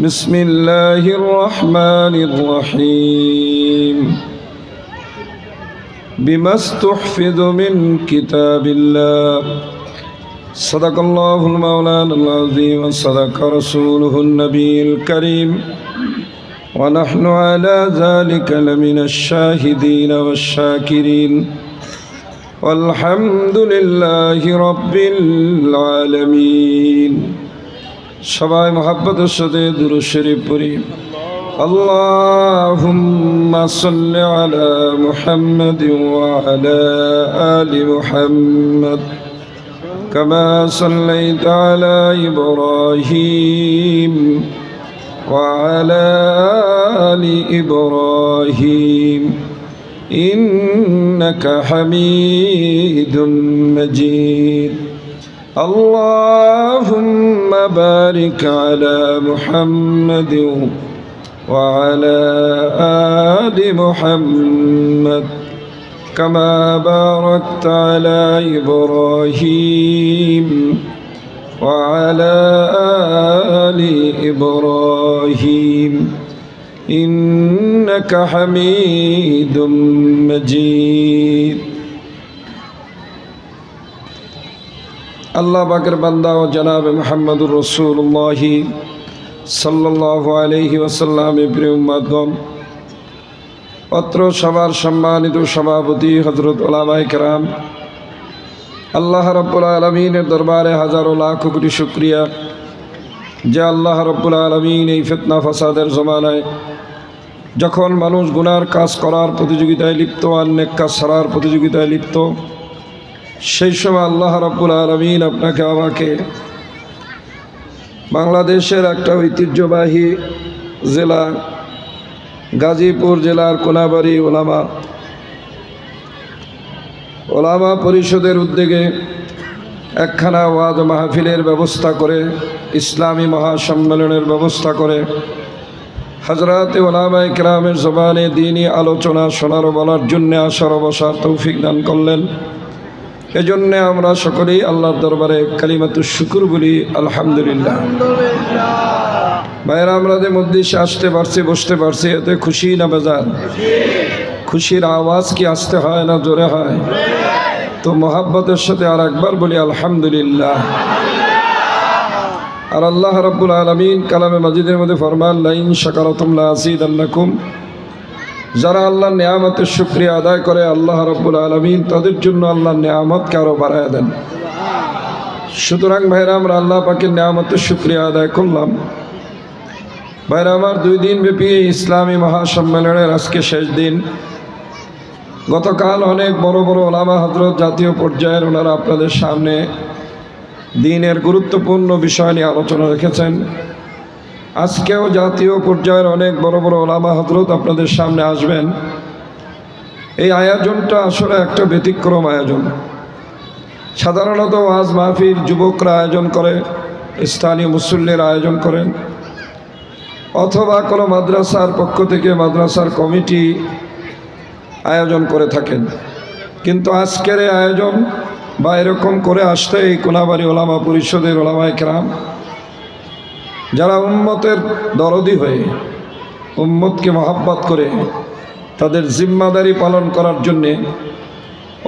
بسم الله الرحمن الرحيم بما استحفظ من كتاب الله صدق الله المولانا العظيم وصدق رسوله النبي الكريم ونحن على ذلك لمن الشاهدين والشاكرين والحمد لله رب العالمين সবাই মহব্বতের সাথে দুরূদ শরীফ পড়ি আল্লাহুম্মা সাল্লি আলা মুহাম্মাদিন ওয়া আলা আলি মুহাম্মাদ কামা সাল্লাইতা আলা ইব্রাহিম ওয়া আলা আলি ইব্রাহিম ইন্নাকা হামিদুম মাজিদ اللهم بارك على محمد وعلى آل محمد كما باركت على إبراهيم وعلى آل إبراهيم إنك حميد مجيد আল্লাহ পাকের বান্দা ও জনাবে মুহাম্মদুর রাসূলুল্লাহ সাল্লাল্লাহু আলাইহি ওয়াসাল্লামের প্রিয় উম্মতগণ, অত্র সবার সম্মানিত সভাপতি হযরত উলামায়ে কেরাম, আল্লাহ রাব্বুল আলামিনের দরবারে হাজারো লাখ কোটি শুকরিয়া যে আল্লাহ রাব্বুল আলামিন এই ফিতনা ফাসাদের জমানায় যখন মানুষ গুনার কাজ করার প্রতিযোগিতায় লিপ্ত আর নেক কাজ ছাড়ার প্রতিযোগিতায় লিপ্ত, সেই সময় আল্লাহ রাব্বুল আলামিন আপনাকে আমাকে বাংলাদেশের একটা ঐতিহ্যবাহী জেলা গাজীপুর জেলার কোনাবাড়ি ওলামা পরিষদের উদ্যোগে একখানা ওয়াজ মাহফিলের ব্যবস্থা করে, ইসলামী মহাসম্মেলনের ব্যবস্থা করে হযরত উলামায়ে কেরামের জবানে দ্বীনি আলোচনা শোনার বলার জন্য আসার বসার তৌফিক দান করলেন। এজন্য আমরা সকলেই আল্লাহর দরবারে কালিমাতুশ শুকর বলি আলহামদুলিল্লাহ। ভাইরা, আমরা যে মজলিসে আসতে পারছি, বসতে পারছি, এতে খুশি না বেজার? খুশির আওয়াজ কি আসতে হয় না জোরে হয়? তো মহাব্বতের সাথে আর একবার বলি আলহামদুলিল্লাহ। আর আল্লাহ রাব্বুল আলামিন কালামে মাজিদের মধ্যে ফরমান, লাইন শাকারতুম লা আযীদান্নাকুম, যারা আল্লাহর নিয়ামতের শুকরিয়া আদায় করে আল্লাহ রাব্বুল আলামিন তাদের জন্য আল্লাহর নিয়ামতকে আরো বাড়ায় দেন। সুতরাং ভাইরা, আমরা আল্লাহ পাকের নিয়ামতের শুকরিয়া আদায় করলাম। ভাইরা আমার, 2 দিন ব্যাপী ইসলামী মহাসম্মেলনের আজকে শেষ দিন। গতকাল অনেক বড় বড় ওলামা হযরত জাতীয় পর্যায়ের ওনারা আপনাদের সামনে দ্বীনের গুরুত্বপূর্ণ বিষয় নিয়ে আলোচনা রেখেছেন। আজকেও জাতীয় পর্যায়ের অনেক বড় বড় ওলামা হযরত আপনাদের সামনে আসবেন। এই আয়োজনটা আসলে একটা ব্যতিক্রম আয়োজন। সাধারণত ওয়াজ মাহফিল যুবকরা আয়োজন করে, স্থানীয় মুসল্লিরা আয়োজন করেন, অথবা কোনো মাদ্রাসার পক্ষ থেকে মাদ্রাসার কমিটি আয়োজন করে থাকেন। কিন্তু আজকের এই আয়োজন বা এরকম করে আসতে এই কোনাবাড়ি ওলামা পরিষদের ওলামায়ে কেরাম, যারা উম্মতের দরদি হয়ে উম্মতকে মহব্বত করে তাদের জিম্মাদারি পালন করার জন্যে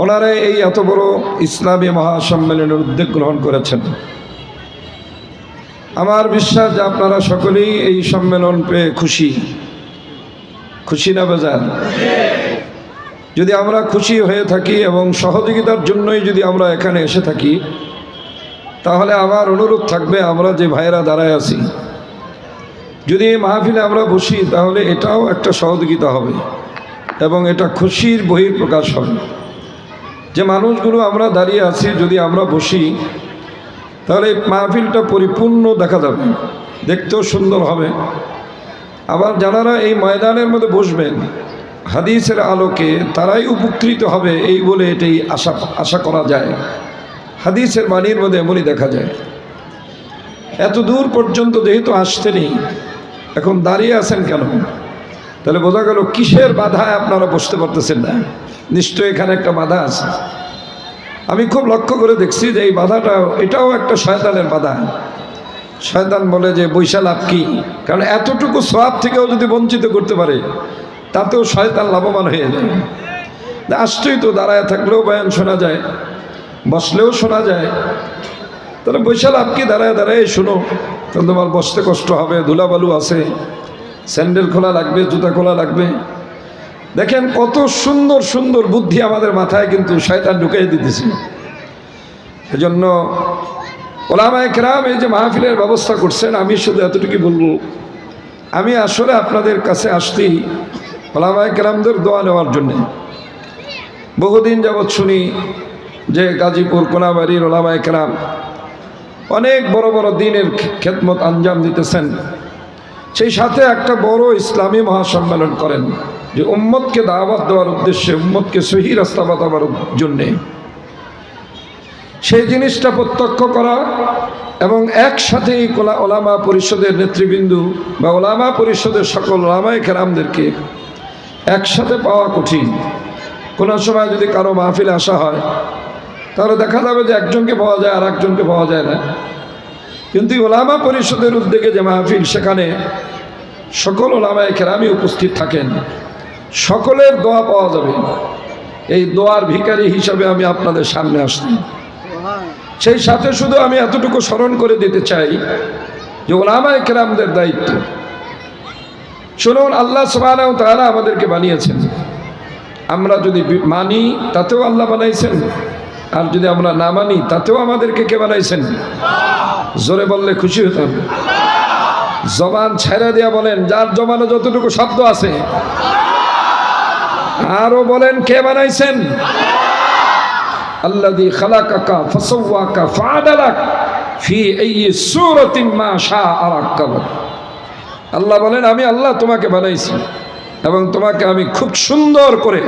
ওনারা এই এত বড় ইসলামী মহাসম্মেলনের উদ্যোগ গ্রহণ করেছেন। আমার বিশ্বাস যে আপনারা সকলেই এই সম্মেলন পেয়ে খুশি। খুশি না বেজার? যদি আমরা খুশি হয়ে থাকি এবং সহযোগিতার জন্যই যদি আমরা এখানে এসে থাকি, তাহলে আমার অনুরোধ থাকবে, আমরা যে ভাইরা দাঁড়ায় আছি, যদি এই মাহফিলে আমরা বসি তাহলে এটাও একটা সহযোগিতা হবে এবং এটা খুশির বহিঃপ্রকাশ হবে। যে মানুষগুলো আমরা দাঁড়িয়ে আছি, যদি আমরা বসি তাহলে এই মাহফিলটা পরিপূর্ণ দেখা যাবে, দেখতেও সুন্দর হবে। আবার যারা এই ময়দানের মধ্যে বসবেন হাদিসের আলোকে, তারাই উপকৃত হবে এই বলে এটাই আশা করা যায়। হাদিসের বাণীর মধ্যে এমনই দেখা যায়। এত দূর পর্যন্ত যেহেতু আসতে নেই, এখন দাঁড়িয়ে আছেন কেন? তাহলে বোঝা গেল কিসের বাধায় আপনারা বসতে পারতেছেন না। নিশ্চয়ই এখানে একটা বাধা আছে। আমি খুব লক্ষ্য করে দেখছি যে এই বাধাটা, এটাও একটা শয়তানের বাধা। শয়তান বলে যে বৈশা লাভ কি, কারণ এতটুকু সওয়াব থেকেও যদি বঞ্চিত করতে পারে তাতেও শয়তান লাভবান হয়ে যায়। আসতেই তো দাঁড়ায় থাকলেও বয়ান শোনা যায়, বসলেও শোনা যায়, তাহলে বৈশা লাভ কি, দাঁড়ায় দাঁড়ায় শোনো, তাহলে তোমার বসতে কষ্ট হবে, ধুলাবালু আছে, স্যান্ডেল খোলা লাগবে, জুতা খোলা লাগবে। দেখেন কত সুন্দর সুন্দর বুদ্ধি আমাদের মাথায় কিন্তু শয়তান ঢুকিয়ে দিতেছে। এজন্য ওলামায়ে কেরাম এই যে মাহফিলের ব্যবস্থা করছেন, আমি শুধু এতটুকু বলবো, আমি আসলে আপনাদের কাছে আসছি ওলামায়ে কেরামদের দোয়া নেওয়ার জন্যে। বহুদিন যাবৎ শুনি যে গাজীপুর কোনাবাড়ির ওলামায়ে কেরাম অনেক বড় বড় দিনের খেদমত আঞ্জাম দিতেছেন, সেই সাথে একটা বড় ইসলামী মহাসম্মেলন করেন যে উম্মতকে দাওয়াত দেওয়ার উদ্দেশ্যে, উম্মতকে সহি রাস্তা বাতাবার জন্যে। সেই জিনিসটা প্রত্যক্ষ করা এবং একসাথে এই ওলামা পরিষদের নেতৃবৃন্দ বা ওলামা পরিষদের সকল ওলামায়ে কেরামদেরকে একসাথে পাওয়া কঠিন। কোনো সময় যদি কারো মাহফিলে আসা হয় তাহলে দেখা যাবে যে একজনকে পাওয়া যায় আর একজনকে পাওয়া যায় না। কিন্তু ওলামা পরিষদের উদ্যোগে যে মাহফিল, সেখানে সকল ওলামায়ে কেরামই উপস্থিত থাকেন, সকলের দোয়া পাওয়া যাবে। এই দোয়ার ভিখারি হিসাবে আমি আপনাদের সামনে আসছি। সেই সাথে শুধু আমি এতটুকু স্মরণ করে দিতে চাই যে ওলামায়ে কেরামদের দায়িত্ব। শুনুন, আল্লাহ সুবহানাহু ওয়া তাআলা আমাদেরকে বানিয়েছেন, আমরা যদি মানি তাতেও আল্লাহ বানাইছেন, আর যদি আমরা না মানি তাতেও আমাদেরকে কে বানাইছেন? জোরে বললে খুশি হতাম। জবান ছেড়ে দিয়া বলেন, যার জবানে যতটুকু শব্দ আছে আরো বলেন, কে বানাইছেন? আল্লাযী খালাকাকা ফাসাওয়াকা ফাআদালাক ফি আইয়ি সূরাতিন মা শাআ রাক্কাবাক। আল্লাহ বলেন, আমি আল্লাহ তোমাকে বানাইছি এবং তোমাকে আমি খুব সুন্দর করে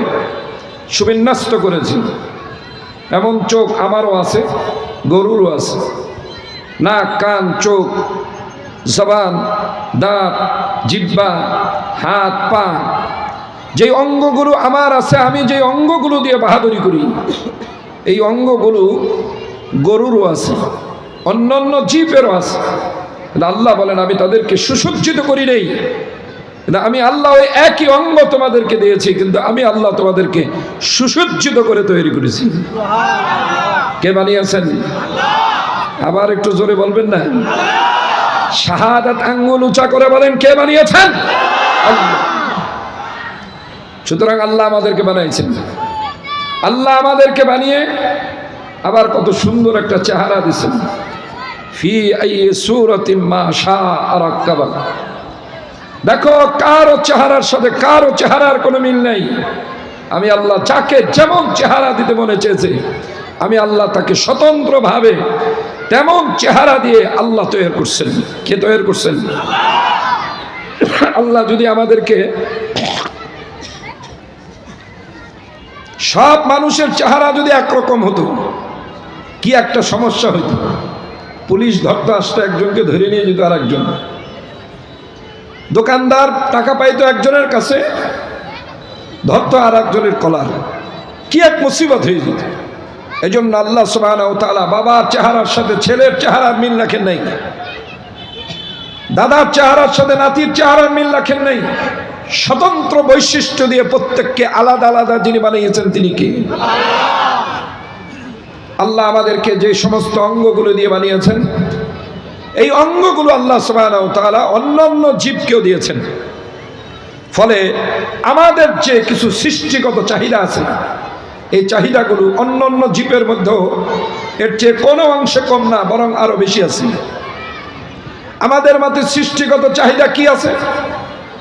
সুবিন্যস্ত করেছি। এমন চোখ আমারও আছে, গরুরও আছে, নাক, কান, চোখ, জবান, দাঁত, জিহ্বা, হাত, পা, যেই অঙ্গগুলো আমার আছে, আমি যেই অঙ্গগুলো দিয়ে বাহাদুরি করি, এই অঙ্গগুলো গরুরও আছে, অন্যান্য জীবেরও আছে। আল্লাহ বলেন, আমি তাদেরকে সুসজ্জিত করি নেই, আমি আল্লাহ ওই একই অঙ্গ তোমাদেরকে দিয়েছি, কিন্তু আমি আল্লাহ তোমাদেরকে সুসজ্জিত করে তৈরি করেছি। কে বানিয়েছেন? আবার একটু জোরে বলবেন না? শাহাদাত আঙ্গুল উঁচা করে বলেন, কে বানিয়েছেন? আল্লাহ। সুতরাং আল্লাহ আমাদেরকে বানাইছেন। আল্লাহ আমাদেরকে বানিয়ে আবার কত সুন্দর একটা চেহারা দিয়েছেন। ফি আইয়ি সূরাতিন মা শাআ রাক্কাবাক। দেখো, কারো চেহারার সাথে কারো চেহারার কোনো মিল নেই। আমি আল্লাহ যাকে যেমন চেহারা দিতে মনে চেয়েছে, আমি আল্লাহ তাকে স্বতন্ত্রভাবে তেমন চেহারা দিয়ে আল্লাহ তৈরি করছেন। কে তৈরি করছেন? আল্লাহ যদি আমাদেরকে সব মানুষের চেহারা যদি একরকম হতো, কি একটা সমস্যা হতো। পুলিশ ধরতে আসতো একজনকে, ধরে নিয়ে যেত আর একজন। দোকানদার টাকা পাইতো একজনের কাছে, ধরতো আর একজনের কলার। কি এক মুসিবত হয়ে যেত। এই জন্য আল্লাহ সুবহানাহু ওয়া তাআলা বাবার চেহারার সাথে ছেলের চেহারার মিল রাখেন নাই, দাদার চেহারার সাথে নাতির চেহারার মিল রাখেন নাই। স্বতন্ত্র বৈশিষ্ট্য দিয়ে প্রত্যেককে আলাদা আলাদা যিনি বানিয়েছেন তিনি কে? আল্লাহ আমাদেরকে যে সমস্ত অঙ্গগুলো দিয়ে বানিয়েছেন, এই অঙ্গগুলো আল্লাহ সুবহানাহু ওয়া তাআলা অন্যান্য জীবকেও দিয়েছেন। ফলে আমাদের যে কিছু সৃষ্টিগত চাহিদা আছে, এই চাহিদাগুলো অন্যান্য জীবের মধ্যেও এর চেয়ে কোনো অংশে কম না, বরং আরো বেশি আছে। আমাদের মাঝে সৃষ্টিগত চাহিদা কি আছে?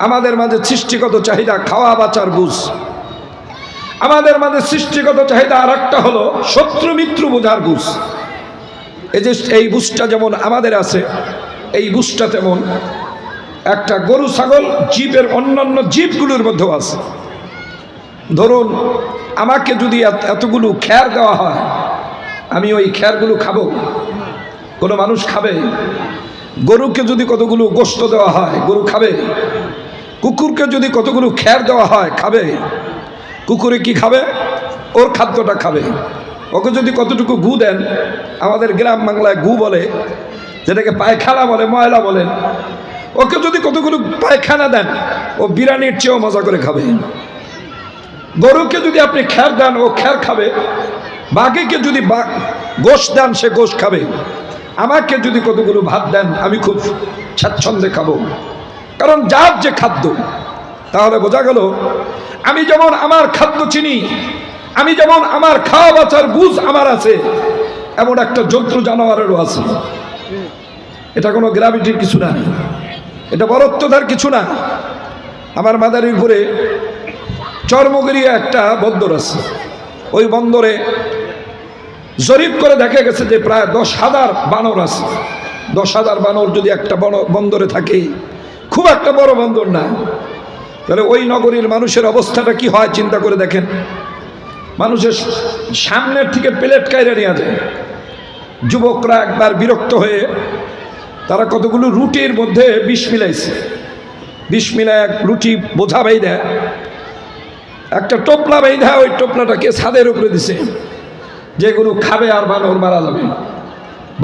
আমাদের মাঝে সৃষ্টিগত চাহিদা খাওয়া, বাঁচার বুঝ। আমাদের মাঝে সৃষ্টিগত চাহিদা আর একটা হলো শত্রু মিত্র বোঝার বুঝ। এই যে এই বুঝটা যেমন আমাদের আছে, এই বুঝটা তেমন একটা গরু, ছাগল, জীবের অন্যান্য জীবগুলোর মধ্যেও আছে। ধরুন, আমাকে যদি এতগুলো খ্যার দেওয়া হয়, আমি ওই খ্যারগুলো খাবো? কোনো মানুষ খাবে? গরুকে যদি কতগুলো গোশত দেওয়া হয়, গরু খাবে? কুকুরকে যদি কতগুলো খ্যার দেওয়া হয়, খাবে? কুকুরে কি খাবে? ওর খাদ্যটা খাবে। ওকে যদি কতটুকু গু দেন, আমাদের গ্রাম বাংলায় গু বলে, যেটাকে পায়খানা বলে, ময়লা বলেন, ওকে যদি কতগুলো পায়খানা দেন ও বিরিয়ানির চেয়েও মজা করে খাবে। গরুকে যদি আপনি খ্যার দেন ও খ্যার খাবে, বাঘেকে যদি গোশ দেন সে গোশ খাবে। আমাকে যদি কতগুলো ভাত দেন আমি খুব স্বাচ্ছন্দ্যে খাবো, কারণ যার যে খাদ্য। তাহলে বোঝা গেল আমি যেমন আমার খাদ্য চিনি, আমি যেমন আমার খাওয়া বাঁচার বুঝ আমার আছে, এমন একটা জন্তু জানোয়ারেরও আছে। এটা কোনো গ্র্যাভিটির কিছু না, এটা বরত্বতার কিছু না। আমার মাদারীপুরে চর্মগিরিয়া একটা বন্দর আছে, ওই বন্দরে জরিপ করে দেখা গেছে যে প্রায় 10,000 বানর আছে। 10,000 বানর যদি একটা বন্দরে থাকে, খুব একটা বড় বন্দর না, তাহলে ওই নগরীর মানুষের অবস্থাটা কি হয় চিন্তা করে দেখেন। মানুষের সামনের থেকে প্লেট কাইরে নিয়ে যায়। যুবকরা একবার বিরক্ত হয়ে তারা কতগুলো রুটির মধ্যে বিষ মিলাইছে। বিষ মিলায় এক রুটি বোঝা বাইধা একটা টোপলা বাইধা ওই টোপলাটাকে ছাদের উপরে দিছে, যেগুলো খাবে আর বানর মারা যাবে।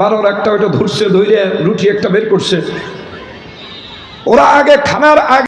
বানর একটা ওইটা ধরছে, ধরে রুটি একটা বের করছে। ওরা আগে খানার আগে